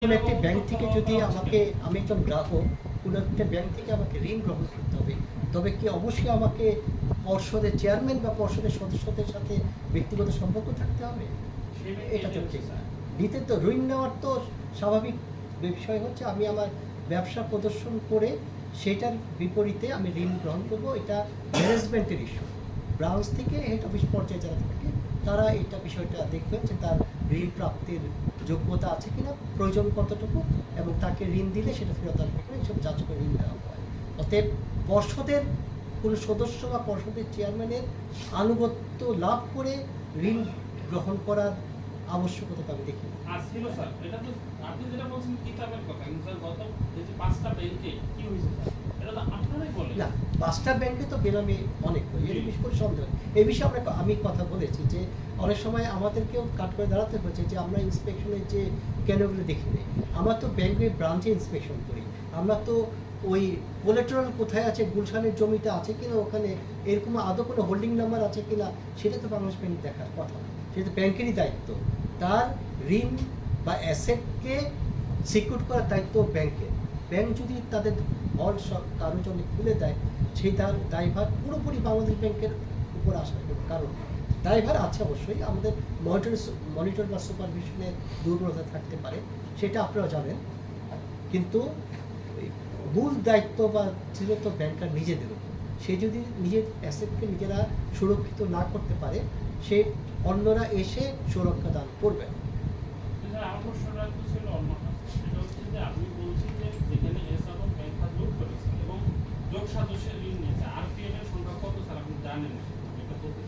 কোনো একটি ব্যাংক থেকে যদি আমাকে, আমি একজন গ্রাহক, কোনো একটা ব্যাংক থেকে আমাকে ঋণ গ্রহণ করতে হবে, তবে কি অবশ্যই আমাকে পর্ষদের চেয়ারম্যান বা পর্ষদের সদস্যদের সাথে ব্যক্তিগত সম্পর্ক থাকতে হবে? এটা তো ঠিক না। নিতে তো ঋণ নেওয়ার তো স্বাভাবিক বিষয় হচ্ছে আমি আমার ব্যবসা প্রদর্শন করে সেটার বিপরীতে আমি ঋণ গ্রহণ করব। এটা ম্যানেজমেন্টের ইস্যু। ব্রাঞ্চ থেকে হেড অফিস পর্যায়ে যারা থাকে তারা এটা বিষয়টা দেখবেন যে তার ঋণ প্রাপ্তির যোগ্যতা আছে কিনা, প্রয়োজন কতটুকু, এবং তাকে ঋণ দিলে সেটা ফেরত আসবে কিনা, এইসব যাচ করে ঋণ দেওয়া হয়। অতএব পর্ষদের কোনো সদস্য বা পর্ষদের চেয়ারম্যানের আনুগত্য লাভ করে ঋণ গ্রহণ করার আবশ্যকতা আমি দেখি। ছিল স্যার, এটা তো আপনি যেটা বলছেন কিতাবের কথা, কিন্তু স্যার গত এই যে 5টা ব্যাংকে কি হয়েছে স্যার, এটা তো আপনারাই বলেন না, 5টা ব্যাংকে তো বেনামি অনেক, এর বেশি করে সন্দেহ। এই বিষয়ে আমি কথা বলেছি যে অনেক সময় আমাদেরকেও কাট করে দাঁড়াতে হয়েছে যে আমরা ইন্সপেকশনের যে কেন্দ্রগুলো দেখি নেই। আমরা তো ব্যাংকের ব্রাঞ্চে ইন্সপেকশন করি, আমরা তো ওই কোলেটারাল কোথায় আছে, গুলশানের জমিটা আছে কিনা, ওখানে এরকম আদৌ কোনো হোল্ডিং নাম্বার আছে কিনা, সেটা তো বাংলাদেশ ব্যাংক দেখার কথা, সেটা তো ব্যাংকেরই দায়িত্ব। তার ঋণ বা অ্যাসেটকে সিকিউর করার দায়িত্ব ব্যাংকের। ব্যাংক যদি তাদের ঘর সব কারোর জন্য খুলে দেয়, সেই তার দায়ভার পুরোপুরি বাংলাদেশ ব্যাংকের উপর আসার কোনো কারণ নেই। দায়ভার আছে অবশ্যই, আমাদের মনিটর বা সুপারভিশনের দুর্বলতা থাকতে পারে, সেটা আপনারা জানেন, কিন্তু মূল দায়িত্ব বা ছিল তো ব্যাংকার নিজেদের উপর। সে যদি নিজের অ্যাসেটকে নিজেরা সুরক্ষিত না করতে পারে, সে অন্যরা এসে সুরক্ষা দান করবে। আমার প্রশ্নটা ছিল অন্য, সেটা হচ্ছে যে আপনি বলছেন যে যেখানে এস এবং ব্যাংক যোগ করেছে এবং যোগ সদস্যের ঋণ নিয়েছে, আর পি এর সংখ্যা কত স্যার আপনি জানেন? এটা বলতে